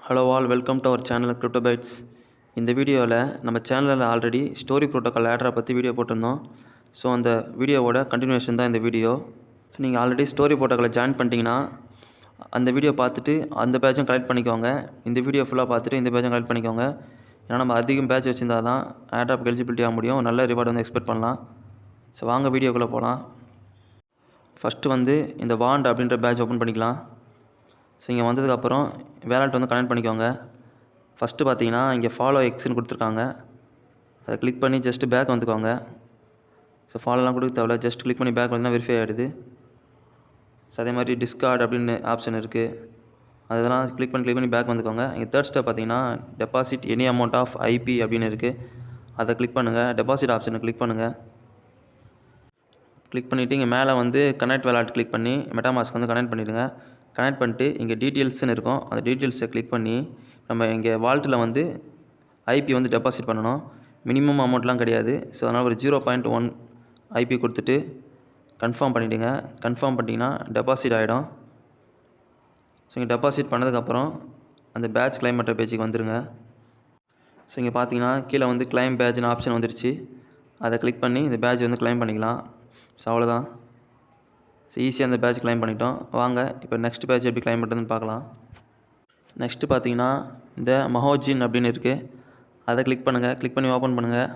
Hello all, welcome to our channel crypto bytes. இந்த வீடியோவில் நம்ம சேனலில் ஆல்ரெடி ஸ்டோரி ப்ரோட்டோக்கால் ஆட்ரா பற்றி வீடியோ போட்டிருந்தோம். ஸோ அந்த வீடியோவோட கண்டினியூஷன் தான் இந்த வீடியோ. நீங்கள் ஆல்ரெடி ஸ்டோரி ப்ரோட்டோக்காலை ஜாயின் பண்ணிட்டீங்கன்னா அந்த வீடியோ பார்த்துட்டு அந்த பேட்சும் கலெக்ட் பண்ணிக்கோங்க. இந்த வீடியோ ஃபுல்லாக பார்த்துட்டு இந்த பேட்சும் கலெக்ட் பண்ணிக்கோங்க. ஏன்னா நம்ம அதிகம் பேட்ச் வச்சுருந்தா தான் ஆட்ராப் எலிஜிபிலிட்டி ஆக முடியும், நல்ல ரிவார்டு வந்து எக்ஸ்பெக்ட் பண்ணலாம். ஸோ வாங்க வீடியோக்குள்ளே போகலாம். ஃபஸ்ட்டு வந்து இந்த வாண்ட் அப்படின்ற பேட்ச் ஓப்பன் பண்ணிக்கலாம். ஸோ இங்கே வந்ததுக்கப்புறம் வேலட் வந்து கனெக்ட் பண்ணிக்கோங்க. ஃபஸ்ட்டு பார்த்தீங்கன்னா இங்கே ஃபாலோ எக்ஸ்ன்னு கொடுத்துருக்காங்க. அதை கிளிக் பண்ணி ஜஸ்ட்டு பேக் வந்துக்கோங்க. ஸோ ஃபாலோலாம் கொடுக்க தேவையில்ல, ஜஸ்ட் கிளிக் பண்ணி பேக் வந்தால் வெரிஃபை ஆகிடுது. ஸோ அதே மாதிரி டிஸ்கார்ட் அப்படின்னு ஆப்ஷன் இருக்குது, அதெல்லாம் கிளிக் பண்ணி பேக் வந்துக்கோங்க. இங்கே தேர்ட் ஸ்டெப் பார்த்தீங்கன்னா deposit any amount of IP அப்படின்னு இருக்குது, அதை கிளிக் பண்ணுங்கள். டெபாசிட் ஆப்ஷனை கிளிக் பண்ணுங்கள். கிளிக் பண்ணிவிட்டு இங்கே மேலே வந்து கனெக்ட் வேலட் கிளிக் பண்ணி மெட்டாமாஸ்க் வந்து கனெக்ட் பண்ணிவிடுங்க. கனெக்ட் பண்ணிட்டு இங்கே டீட்டெயில்ஸ்னு இருக்கும், அந்த டீட்டெயில்ஸை கிளிக் பண்ணி நம்ம இங்கே வால்ட்டில் வந்து ஐபி வந்து டெபாசிட் பண்ணணும். மினிமம் அமௌண்ட்லாம் கிடையாது. ஸோ அதனால் ஒரு 0.1 ஐபி கொடுத்துட்டு கன்ஃபார்ம் பண்ணிவிடுங்க. கன்ஃபார்ம் பண்ணிட்டீங்கன்னா டெபாசிட் ஆகிடும். ஸோ இங்கே டெபாசிட் பண்ணதுக்கப்புறம் அந்த பேட்ச் கிளைம் பண்ணுற பேஜுக்கு வந்துடுங்க. ஸோ இங்கே பார்த்தீங்கன்னா கீழே வந்து கிளைம் பேட்ச்னு ஆப்ஷன் வந்துருச்சு, அதை கிளிக் பண்ணி இந்த பேட்ச் வந்து கிளைம் பண்ணிக்கலாம். ஸோ அவ்வளோதான். ஸோ ஈஸியாக அந்த பேட்ச் கிளைம் பண்ணிட்டோம். வாங்க இப்போ நெக்ஸ்ட் பேட்ச் எப்படி கிளைம் பண்ணுறதுன்னு பார்க்கலாம். நெக்ஸ்ட்டு பார்த்தீங்கன்னா இந்த மஹோஜின் அப்படின்னு இருக்குது, அதை கிளிக் பண்ணுங்கள். கிளிக் பண்ணி ஓப்பன் பண்ணுங்கள்.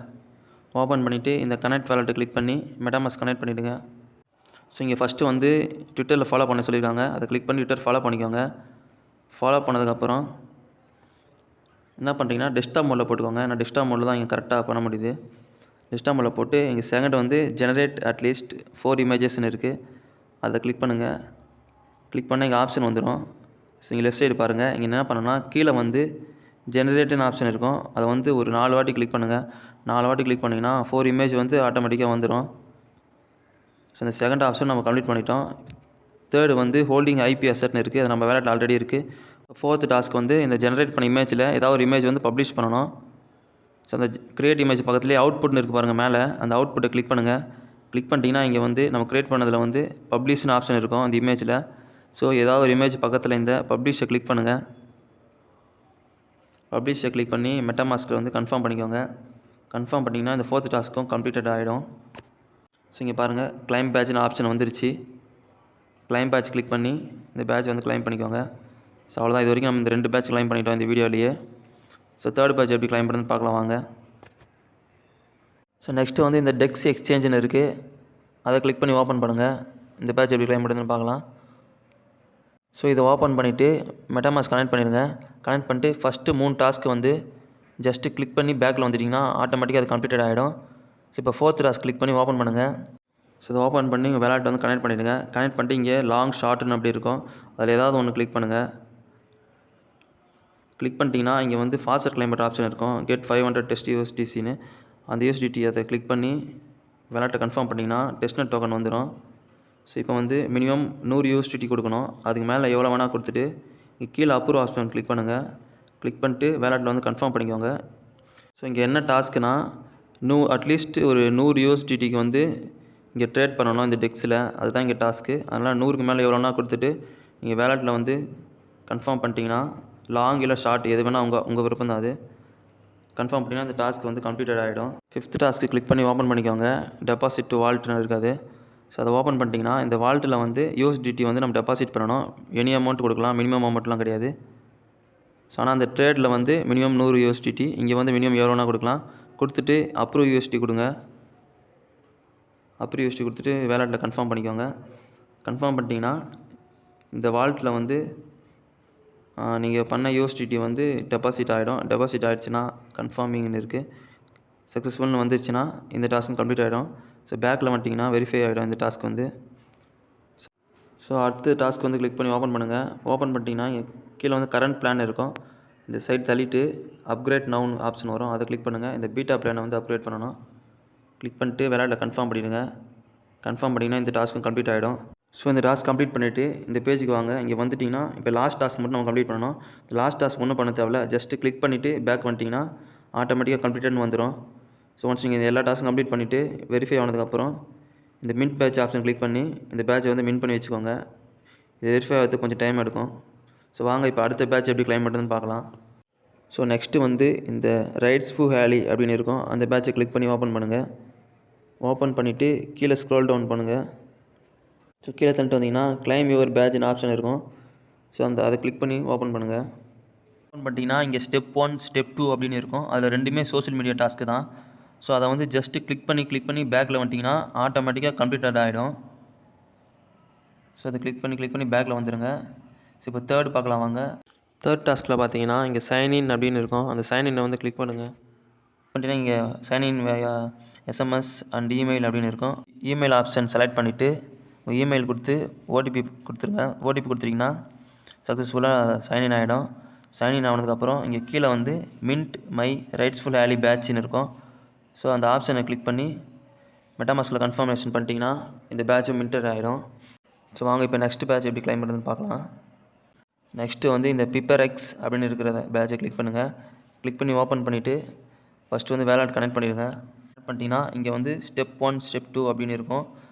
ஓப்பன் பண்ணிவிட்டு இந்த கனெக்ட் வேலட்டை கிளிக் பண்ணி மெட்டாமாஸ்க் கனெக்ட் பண்ணிவிடுங்க. ஸோ இங்கே ஃபஸ்ட்டு வந்து ட்விட்டரில் ஃபாலோ பண்ண சொல்லியிருக்காங்க, அதை கிளிக் பண்ணி ட்விட்டர் ஃபாலோ பண்ணிக்கோங்க. ஃபாலோ பண்ணதுக்கப்புறம் என்ன பண்ணுறீங்கன்னா டெஸ்க்டாப் மோடில் போட்டுக்கோங்க. நான் டெஸ்க்டாப் மோடில் தான் இங்கே கரெக்டாக பண்ண முடியுது. டெஸ்க்டாப் மோடில் போட்டு இங்கே செகண்ட் வந்து ஜெனரேட் அட்லீஸ்ட் 4 இமேஜஸ்ன்னு இருக்குது, அதை கிளிக் பண்ணுங்கள். கிளிக் பண்ணால் இங்கே ஆப்ஷன் வந்துடும். ஸோ இங்கே லெஃப்ட் சைடு பாருங்கள், இங்கே என்ன பண்ணணும்னா கீழே வந்து ஜெனரேட்டுன்னு ஆப்ஷன் இருக்கும், அதை வந்து ஒரு 4 வாட்டி கிளிக் பண்ணுங்கள். 4 வாட்டி கிளிக் பண்ணிங்கன்னா 4 இமேஜ் வந்து ஆட்டோமேட்டிக்காக வந்துடும். ஸோ இந்த செகண்ட் ஆப்ஷன் நம்ம கம்ப்ளீட் பண்ணிட்டோம். தேர்டு வந்து ஹோல்டிங் ஐபி அசட்னு இருக்குது, அது நம்ம வேலட் ஆல்ரெடி இருக்குது. ஃபோர்த்து டாஸ்க் வந்து இந்த ஜெனரேட் பண்ண இமேஜில் ஏதாவது ஒரு இமேஜ் வந்து பப்ளிஷ் பண்ணணும். ஸோ அந்த கிரியேட் இமேஜ் பக்கத்துலேயே அவுட்புட்னு இருக்குது பாருங்கள், மேலே அந்த அவுட்புட்டை கிளிக் பண்ணுங்கள். கிளிக் பண்ணிட்டீங்கன்னா இங்கே வந்து நம்ம க்ரியேட் பண்ணதில் வந்து பப்ளிஷ்னு ஆப்ஷன் இருக்கும் அந்த இமேஜில். ஸோ ஏதாவது ஒரு இமேஜ் பக்கத்தில் இந்த பப்ளிஷை கிளிக் பண்ணுங்கள். பப்ளிஷை கிளிக் பண்ணி மெட்டாமாஸ்கில் வந்து கன்ஃபார்ம் பண்ணிக்கோங்க. கன்ஃபார்ம் பண்ணிங்கன்னா இந்த ஃபோர்த் டாஸ்க்கும் கம்ப்ளீட்டட் ஆகிடும். ஸோ இங்கே பாருங்கள் கிளைம் பேட்ச்னு ஆப்ஷன் வந்துருச்சு. கிளைம் பேட்ச் கிளிக் பண்ணி இந்த பேட்ச் வந்து கிளைம் பண்ணிக்கோங்க. ஸோ அவ்வளோதான். இது வரைக்கும் நம்ம இந்த 2 பேட்ச் கிளைம் பண்ணிட்டோம் இந்த வீடியோலேயே. ஸோ தேர்ட் பேட்ச் எப்படி கிளைம் பண்ணுறதுன்னு பார்க்கலாம் வாங்க. ஸோ நெக்ஸ்ட்டு வந்து இந்த டெக்ஸ் எக்ஸ்சேஞ்சுன்னு இருக்குது, அதை கிளிக் பண்ணி ஓப்பன் பண்ணுங்கள். இந்த பேட்ச் எப்படி கிளைம் பண்ணுறதுன்னு பார்க்கலாம். ஸோ இதை ஓப்பன் பண்ணிவிட்டு மெட்டாமாஸ்க் கனெக்ட் பண்ணிடுங்க. கனெக்ட் பண்ணிட்டு ஃபஸ்ட்டு 3 டாஸ்க்கு வந்து ஜஸ்ட்டு கிளிக் பண்ணி பேக்கில் வந்துட்டிங்கன்னா ஆட்டோமேட்டிக்காக அது கம்ப்ளீட்டட் ஆகிடும். ஸோ இப்போ ஃபோர்த் டாஸ்க் கிளிக் பண்ணி ஓப்பன் பண்ணுங்கள். ஸோ இதை ஓப்பன் பண்ணி உங்கள் வேலட் வந்து கனெக்ட் பண்ணிவிடுங்க. கனெக்ட் பண்ணிட்டு இங்கே லாங் ஷார்ட்னு அப்படி இருக்கும், அதில் ஏதாவது ஒன்று கிளிக் பண்ணுங்கள். கிளிக் பண்ணிட்டீங்கன்னா இங்கே வந்து ஃபாஸ்டர் கிளைம் பண்ணுற ஆப்ஷன் இருக்கும், கெட் 500 டெஸ்ட் யூஎஸ்டிசின்னு. அந்த யூஎஸ்டிடி அதை கிளிக் பண்ணி வேலட்டை கன்ஃபார்ம் பண்ணிங்கன்னா டெஸ்ட்நெட் டோக்கன் வந்துடும். ஸோ இப்போ வந்து மினிமம் 100 யூஎஸ்டிடி கொடுக்கணும். அதுக்கு மேலே எவ்வளோ வேணால் கொடுத்துட்டு இங்கே கீழே அப்ரூவ் ஆப்ஷன் கிளிக் பண்ணுங்கள். கிளிக் பண்ணிட்டு வேலட்டில் வந்து கன்ஃபார்ம் பண்ணிக்கோங்க. ஸோ இங்கே என்ன டாஸ்க்குனா அட்லீஸ்ட் ஒரு 100 யூஎஸ்டிடிக்கு வந்து இங்கே ட்ரேட் பண்ணணும் இந்த டெக்ஸில், அதுதான் இங்கே டாஸ்க்கு. அதனால் 100க்கு மேலே எவ்வளோனா கொடுத்துட்டு நீங்கள் வேலட்டில் வந்து கன்ஃபார்ம் பண்ணிட்டீங்கன்னா லாங் இல்லை ஷார்ட் எது வேணால் உங்கள் விருப்பம் தான், அது கன்ஃபார்ம் பண்ணிங்கன்னா அந்த டாஸ்க் வந்து கம்ப்ளீட்டட் ஆகிடும். ஃபிஃப்த் டாஸ்க்கு கிளிக் பண்ணி ஓப்பன் பண்ணிக்கோங்க. டெபாசிட் டு வால்ட்னு இருக்காது. ஸோ அதை ஓப்பன் பண்ணிட்டீங்கன்னா இந்த வால்ட்டில் வந்து யூஎஸ்டிடி வந்து நம்ம டெபாசிட் பண்ணணும். எனி அமௌண்ட் கொடுக்கலாம், மினிமம் அமௌண்ட்லாம் கிடையாது. ஸோ ஆனால் அந்த ட்ரேடில் வந்து மினிமம் 100 யூஎஸ்டிடி, இங்கே வந்து மினிமம் எவ்வளோனா கொடுக்கலாம். கொடுத்துட்டு அப்ரூவ் யூஎஸ்டி கொடுங்க. அப்ரூவ் யூஎஸ்டி கொடுத்துட்டு வேலட்டில் கன்ஃபார்ம் பண்ணிக்கோங்க. கன்ஃபார்ம் பண்ணிட்டீங்கன்னா இந்த வால்ட்டில் வந்து நீங்கள் பண்ண யூஎஸ்டிடி வந்து டெபாசிட் ஆகிடும். டெபாசிட் ஆகிடுச்சுன்னா கன்ஃபார்மிங்னு இருக்குது, சக்ஸஸ்ஃபுல்னு வந்துருச்சுன்னா இந்த டாஸ்க்கும் கம்ப்ளீட் ஆகிடும். ஸோ பேக்கில் வந்துட்டிங்கன்னா வெரிஃபை ஆகிடும் இந்த டாஸ்க் வந்து. ஸோ அடுத்த டாஸ்க் வந்து கிளிக் பண்ணி ஓப்பன் பண்ணுங்கள். ஓப்பன் பண்ணிட்டீங்கன்னா இங்கே கீழே வந்து கரண்ட் பிளான் இருக்கும், இந்த சைட் தள்ளிட்டு அப்கிரேட் நவுன் ஆப்ஷன் வரும், அதை கிளிக் பண்ணுங்கள். இந்த பீட்டா பிளானை வந்து அப்கிரேட் பண்ணணும். கிளிக் பண்ணிட்டு வேலட்டில் கன்ஃபார்ம் பண்ணிவிடுங்க. கன்ஃபார்ம் பண்ணிங்கன்னா இந்த டாஸ்க்கும் கம்ப்ளீட் ஆகிடும். ஸோ இந்த டாஸ்க் கம்ப்ளீட் பண்ணிவிட்டு இந்த பேஜுக்கு வாங்க. இங்கே வந்துட்டிங்கன்னா இப்போ லாஸ்ட் டாஸ்க் மட்டும் நம்ம கம்ப்ளீட் பண்ணணும். இந்த லாஸ்ட் டாஸ்க் ஒன்றும் பண்ண தேவையில்ல, ஜஸ்ட்டு கிளிக் பண்ணிவிட்டு பேக் வந்துட்டிங்கன்னா ஆட்டோமேட்டிக்காக கம்ப்ளீட்டட்னு வந்துடும். ஸோ ஒன்ஸ் நீங்கள் எல்லா டாஸ்க்கும் கம்ப்ளீட் பண்ணிவிட்டு வெரிஃபை ஆனதுக்கப்புறம் இந்த மின்ட் பேட்ச் ஆப்ஷன் கிளிக் பண்ணி இந்த பேட்சை வந்து மின் பண்ணி வச்சுக்கோங்க. இது வெரிஃபை ஆகிறதுக்கு கொஞ்சம் டைம் எடுக்கும். ஸோ வாங்க இப்போ அடுத்த பேட்ச் எப்படி கிளைம் பண்ணுறதுன்னு பார்க்கலாம். ஸோ நெக்ஸ்ட்டு வந்து இந்த ரைட்ஸ் ஃபு ஹேலி அப்படின்னு இருக்கும், அந்த பேட்சை கிளிக் பண்ணி ஓப்பன் பண்ணுங்கள். ஓப்பன் பண்ணிவிட்டு கீழே ஸ்க்ரோல் டவுன் பண்ணுங்கள். ஸோ கீழே தந்துட்டு வந்தீங்கன்னா கிளைம் யுவர் பேட்ச்னு ஆப்ஷன் இருக்கும். ஸோ அதை கிளிக் பண்ணி ஓப்பன் பண்ணுங்கள். ஓப்பன் பண்ணிட்டீங்கன்னா இங்கே ஸ்டெப் 1 ஸ்டெப் 2 அப்படின்னு இருக்கும். அதில் ரெண்டுமே சோஷியல் மீடியா டாஸ்க்கு தான். ஸோ அதை வந்து ஜஸ்ட்டு கிளிக் பண்ணி பேக்கில் வந்துட்டிங்கன்னா ஆட்டோமேட்டிக்காக கம்ப்ளீட்டட் ஆகிடும். ஸோ அதை கிளிக் பண்ணி பேக்கில் வந்துடுங்க. ஸோ இப்போ தேர்ட் பார்க்கலாம் வாங்க. தேர்ட் டாஸ்கில் பார்த்தீங்கன்னா இங்கே சைன்இன் அப்படின்னு இருக்கும், அந்த சைன்இன்னை வந்து கிளிக் பண்ணுங்கள். பண்ணிட்டீங்கன்னா இங்கே சைன்இன் எஸ்எம்எஸ் அண்ட் இமெயில் அப்படின்னு இருக்கும். இமெயில் ஆப்ஷன் செலக்ட் பண்ணிவிட்டு உங்கள் இமெயில் கொடுத்து ஓடிபி கொடுத்துருங்க. ஓடிபி கொடுத்துட்டிங்கன்னா சக்ஸஸ்ஃபுல்லாக சைன்இன் ஆகிடும். சைன்இன் ஆனதுக்கப்புறம் இங்கே கீழே வந்து மின்ட் மை ரைட்ஸ்ஃபுல் ஹேலி பேட்ச்னு இருக்கும். ஸோ அந்த ஆப்ஷனை கிளிக் பண்ணி மெட்டாமாஸ்கில் கன்ஃபர்மேஷன் பண்ணிட்டீங்கன்னா இந்த பேட்சும் மின்டர் ஆகிடும். ஸோ வாங்க இப்போ நெக்ஸ்ட் பேட்ச் எப்படி கிளைம் பண்ணுறதுன்னு பார்க்கலாம். நெக்ஸ்ட்டு வந்து இந்த பிப்பரெக்ஸ் அப்படின்னு இருக்கிற பேட்சை கிளிக் பண்ணுங்கள். கிளிக் பண்ணி ஓப்பன் பண்ணிவிட்டு ஃபஸ்ட்டு வந்து வேலட் கனெக்ட் பண்ணிடுங்க. கனெக்ட் பண்ணிட்டீங்கன்னா இங்கே வந்து ஸ்டெப் 1 ஸ்டெப் 2 அப்படின்னு இருக்கும்.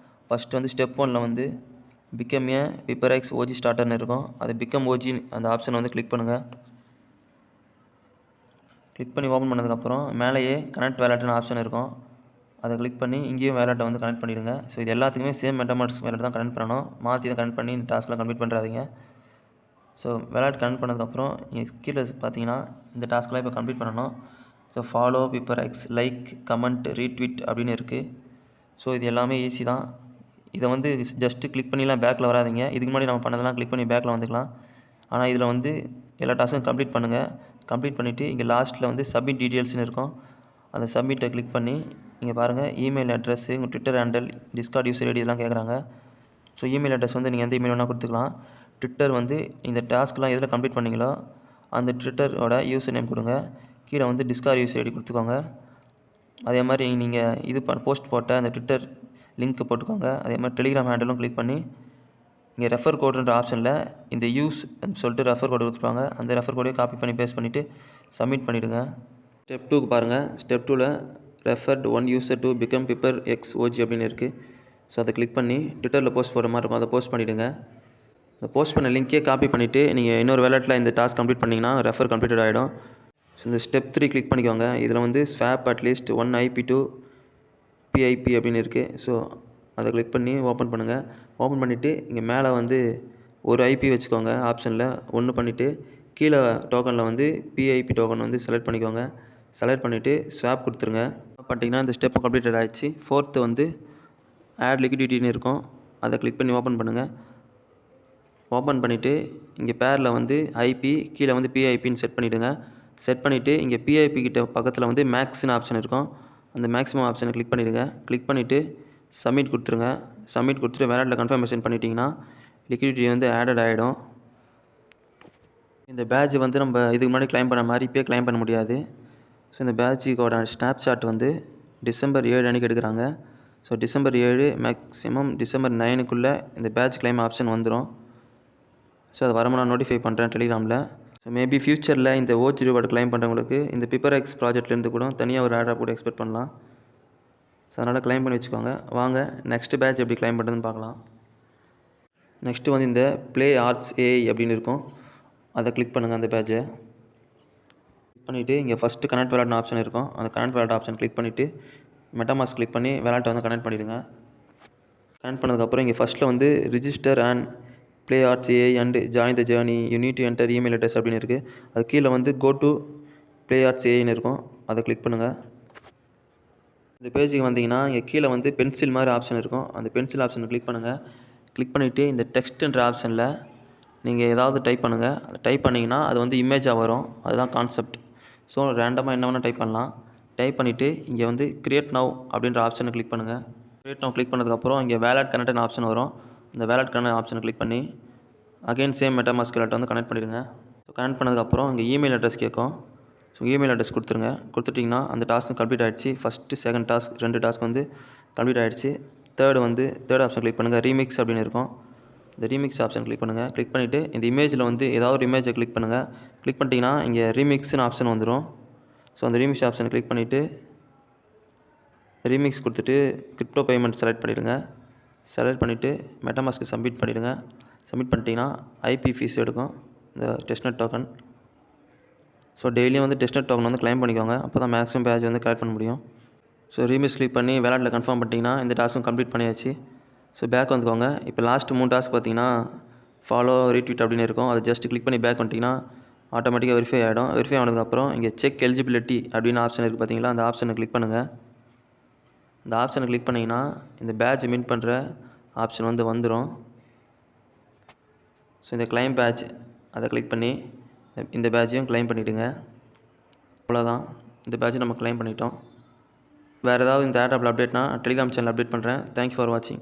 ஃபஸ்ட்டு வந்து ஸ்டெப் 1ல் வந்து பிகம் ஏ பிப்பரெக்ஸ் ஓஜி ஸ்டார்டர்னு இருக்கும். அது பிகம் ஓஜி அந்த ஆப்ஷனை வந்து கிளிக் பண்ணுங்கள். கிளிக் பண்ணி ஓப்பன் பண்ணதுக்கப்புறம் மேலேயே கனெக்ட் வேலட்னு ஆப்ஷன் இருக்கும், அதை கிளிக் பண்ணி இங்கேயும் வேலட்டை வந்து கனெக்ட் பண்ணிவிடுங்க. ஸோ இது எல்லாத்துக்குமே சேம் மெட்டாமாஸ்க் வேலட் தான் கனெக்ட் பண்ணணும், மாற்றி தான் கனெக்ட் பண்ணி டாஸ்க்லாம் கம்ப்ளீட் பண்ணுறாதீங்க. ஸோ வேலட் கனெக்ட் பண்ணதுக்கப்புறம் இங்கே கீழே பார்த்தீங்கன்னா இந்த டாஸ்க்லாம் இப்போ கம்ப்ளீட் பண்ணணும். So follow PiperX, like, comment, retweet அப்படின்னு இருக்குது. ஸோ இது எல்லாமே ஈஸி தான். இதை வந்து ஜஸ்ட்டு கிளிக் பண்ணிலாம் பேக்கில் வராதிங்க. இதுக்கு முன்னாடி நம்ம பண்ணதெல்லாம் கிளிக் பண்ணி பேக்கில் வந்துக்கலாம். ஆனால் இதில் வந்து எல்லா டாஸ்க்கும் கம்ப்ளீட் பண்ணுங்கள். கம்ப்ளீட் பண்ணிவிட்டு இங்கே லாஸ்ட்டில் வந்து சப்மிட் டீட்டெயில்ஸ்னு இருக்கும், அந்த சப்மிட்டை கிளிக் பண்ணி இங்கே பாருங்கள் இமெயில் அட்ரஸ்ஸு, உங்கள் Twitter handle, Discord user ID இதெல்லாம் கேட்குறாங்க. ஸோ இமெயில் அட்ரஸ் வந்து நீங்கள் எந்த இமெயில் வேணால் கொடுத்துக்கலாம். ட்விட்டர் வந்து இந்த டாஸ்க்லாம் எதில் கம்ப்ளீட் பண்ணிங்களோ அந்த ட்விட்டரோட யூசர் நேம் கொடுங்க. கீழே வந்து டிஸ்கார்ட் யூசர் ஐடி கொடுத்துக்கோங்க. அதே மாதிரி நீங்கள் இது போஸ்ட் போட்ட அந்த ட்விட்டர் லிங்க்கு போட்டுக்கோங்க. அதே மாதிரி டெலிகிராம் ஹேண்டலும் கிளிக் பண்ணி இங்கே ரெஃபர் கோடுன்ற ஆப்ஷனில் இந்த யூஸ் சொல்லிட்டு ரெஃபர் கோடு கொடுத்துருப்பாங்க, அந்த ரெஃபர் கோடையே காப்பி பண்ணி பேஸ்ட் பண்ணிவிட்டு சப்மிட் பண்ணிவிடுங்க. ஸ்டெப் 2க்கு பாருங்கள். ஸ்டெப் 2ல் referred 1 user to become Piper X OG அப்படின்னு இருக்குது. ஸோ அதை கிளிக் பண்ணி ட்விட்டரில் போஸ்ட் போடுற மாதிரி இருக்கும், அதை போஸ்ட் பண்ணிவிடுங்க. அந்த போஸ்ட் பண்ண லிங்க்கே காப்பி பண்ணிவிட்டு நீங்கள் இன்னொரு வேலட்டில் இந்த டாஸ்க் கம்ப்ளீட் பண்ணிங்கன்னா ரெஃபர் கம்ப்ளீட்டட் ஆகிடும். ஸோ இந்த ஸ்டெப் 3 கிளிக் பண்ணிக்கோங்க. இதில் வந்து swap at least 1 IP to PIP அப்படின்னு இருக்குது. ஸோ அதை கிளிக் பண்ணி ஓப்பன் பண்ணுங்கள். ஓப்பன் பண்ணிவிட்டு இங்கே மேலே வந்து ஒரு IP வச்சுக்கோங்க, ஆப்ஷனில் 1 பண்ணிவிட்டு கீழே டோக்கனில் வந்து PIP டோக்கன் வந்து செலக்ட் பண்ணிக்கோங்க. செலக்ட் பண்ணிவிட்டு ஸ்வாப் கொடுத்துருங்க. பண்ணிட்டீங்கன்னா இந்த ஸ்டெப்பு கம்ப்ளீட்டட் ஆகிடுச்சு. ஃபோர்த்து வந்து ஆட் லிக்விடிட்டின்னு இருக்கும், அதை கிளிக் பண்ணி ஓப்பன் பண்ணுங்கள். ஓப்பன் பண்ணிவிட்டு இங்கே பேரில் வந்து IP கீழே வந்து PIPன்னு செட் பண்ணிவிடுங்க. செட் பண்ணிவிட்டு இங்கே PIP கிட்ட பக்கத்தில் வந்து மேக்ஸ்னு ஆப்ஷன் இருக்கும், அந்த மேக்ஸிமம் ஆப்ஷனை கிளிக் பண்ணிவிடுங்க. கிளிக் பண்ணிவிட்டு சப்மிட் கொடுத்துருங்க. சப்மிட் கொடுத்துட்டு வேலட்டில் கன்ஃபர்மேஷன் பண்ணிட்டீங்கன்னா லிக்விடிட்டி வந்து ஆடட் ஆகிடும். இந்த பேட்ச் வந்து நம்ம இதுக்கு முன்னாடி கிளைம் பண்ண மாதிரி இப்போயே கிளைம் பண்ண முடியாது. ஸோ இந்த பேட்சுக்கோட ஸ்னாப்ஷாட் வந்து டிசம்பர் 7 அன்றைக்கி எடுக்கிறாங்க. ஸோ டிசம்பர் 7 மேக்ஸிமம் டிசம்பர் 9க்குள்ளே இந்த பேட்ச் கிளைம் ஆப்ஷன் வந்துடும். ஸோ அது வரமா நான் நோட்டிஃபை பண்ணுறேன் டெலிகிராமில். ஸோ மேபி ஃப்யூச்சரில் இந்த ஓஜி ரிவார்டு கிளைம் பண்ணுறவங்களுக்கு இந்த பிப்பரெக்ஸ் ப்ராஜெக்ட்லேருந்து கூட தனியாக ஒரு ஆர்டர் கூட எக்ஸ்பெக்ட் பண்ணலாம். ஸோ அதனால் கிளைம் பண்ணி வச்சுக்கோங்க. வாங்க நெக்ஸ்ட்டு பேட்ச் எப்படி கிளைம் பண்ணுறதுன்னு பார்க்கலாம். நெக்ஸ்ட்டு வந்து இந்த ப்ளே ஆர்ட்ஸ் AI அப்படின்னு இருக்கும், அதை கிளிக் பண்ணுங்கள். அந்த பேட்சை கிளிக் பண்ணிவிட்டு இங்கே ஃபஸ்ட்டு கனெக்ட் வேலட்னு ஆப்ஷன் இருக்கும், அந்த கனெக்ட் வேலட் ஆப்ஷன் கிளிக் பண்ணிவிட்டு மெட்டாமாஸ்க் கிளிக் பண்ணி வேலட்டை வந்து கனெக்ட் பண்ணிவிடுங்க. கனெக்ட் பண்ணதுக்கப்புறம் இங்கே ஃபஸ்ட்டில் வந்து register and play arts AI and join the journey you need to enter email address அப்படின்னு இருக்குது. அது கீழே வந்து கோ டு ப்ளே ஆர்ட்ஸ் AIன்னு இருக்கும், அதை கிளிக் பண்ணுங்கள். இந்த பேஜுக்கு வந்தீங்கன்னா இங்கே கீழே வந்து பென்சில் மாதிரி ஆப்ஷன் இருக்கும், அந்த பென்சில் ஆப்ஷனை கிளிக் பண்ணுங்கள். கிளிக் பண்ணிவிட்டு இந்த டெக்ஸ்ட்டுன்ற ஆப்ஷனில் நீங்கள் ஏதாவது டைப் பண்ணுங்கள். அதை டைப் பண்ணிங்கன்னா அது வந்து இமேஜாக வரும், அதுதான் கான்செப்ட். ஸோ ரேண்டமாக என்ன வேணால் டைப் பண்ணலாம். டைப் பண்ணிவிட்டு இங்கே வந்து கிரியேட் நவ் அப்படின்ற ஆப்ஷனை கிளிக் பண்ணுங்கள். கிரியேட் நவ் கிளிக் பண்ணதுக்கப்புறம் இங்கே வேலட் கனெக்ட்னு ஆப்ஷன் வரும், இந்த வேலட் கனெக்ட் ஆப்ஷனை கிளிக் பண்ணி அகைன் சேம் மெட்டாமாஸ்க் வேலட்டை வந்து கனெக்ட் பண்ணிவிடுங்க. ஸோ கனெக்ட் பண்ணதுக்கப்புறம் இங்கே இமெயில் அட்ரஸ் கேட்கும், ஸோ இமெயில் அட்ரஸ் கொடுத்துருங்க. கொடுத்துட்டிங்கன்னா அந்த டாஸ்க்கு கம்ப்ளீட் ஆகிடுச்சு. ஃபஸ்ட்டு செகண்ட் டாஸ்க் 2 டாஸ்க் வந்து கம்ப்ளீட் ஆகிடுச்சு. தேர்ட் ஆப்ஷன் கிளிக் பண்ணுங்கள். ரீமிக்ஸ் அப்படின்னு இருக்கும், இந்த ரீமிக்ஸ் ஆப்ஷன் கிளிக் பண்ணுங்கள். கிளிக் பண்ணிவிட்டு இந்த இமேஜில் வந்து ஏதாவது ஒரு இமேஜை கிளிக் பண்ணுங்கள். கிளிக் பண்ணிட்டீங்கன்னா இங்கே ரீமிக்ஸ்னு ஆப்ஷன் வந்துடும். ஸோ அந்த ரீமிக்ஸ் ஆப்ஷனை கிளிக் பண்ணிவிட்டு ரீமிக்ஸ் கொடுத்துட்டு கிரிப்டோ பேமெண்ட் செலக்ட் பண்ணிவிடுங்க. செலக்ட் பண்ணிவிட்டு மெட்டாமாஸ்க்கு சப்மிட் பண்ணிவிடுங்க. சப்மிட் பண்ணிட்டீங்கன்னா IP ஃபீஸ் எடுக்கும். இந்த டெஸ்ட்நெட் டோக்கன். ஸோ டெய்லியும் வந்து டெஸ்ட்நெட் டோக்கன் வந்து கிளைம் பண்ணிக்கோங்க. அப்போ தான் மேக்ஸிமம் பேட்ச் வந்து கலெக்ட் பண்ண முடியும். ஸோ ரீமிக்ஸ் கிளிக் பண்ணி வேலட்டில் கன்ஃபார்ம் பண்ணிட்டீங்கன்னா இந்த டாஸ்க்கும் கம்ப்ளீட் பண்ணியாச்சு. ஸோ பேக் வந்துக்கோங்க. இப்போ லாஸ்ட் 3 டாஸ்க் பார்த்தீங்கன்னா ஃபாலோ ரீட்வீட் அப்படின்னு இருக்கும். அதை ஜஸ்ட் கிளிக் பண்ணி பேக் வந்துட்டிங்கன்னா ஆட்டோமேட்டிக்காக வெரிஃபை ஆகிடும். வெரிஃபை ஆனதுக்கப்புறம் இங்கே செக் எலிஜிபிலிட்டி அப்படின்னு ஆப்ஷன் இருக்குது பார்த்தீங்களா, அந்த ஆப்ஷனை கிளிக் பண்ணுங்கள். இந்த ஆப்ஷனை கிளிக் பண்ணிங்கன்னா இந்த பேட்ச் மின்ட் பண்ணுற ஆப்ஷன் வந்து வந்துடும். ஸோ இந்த கிளைம் பேட்ச் அதை கிளிக் பண்ணி இந்த பேட்சையும் கிளைம் பண்ணிவிடுங்க. அவ்வளோதான், இந்த பேட்சை நம்ம கிளைம் பண்ணிட்டோம். வேறு ஏதாவது இந்த ஆப்பில் அப்டேட்னா டெலிகிராம் சேனல் அப்டேட் பண்ணுறேன். தேங்க்யூ ஃபார் வாட்சிங்.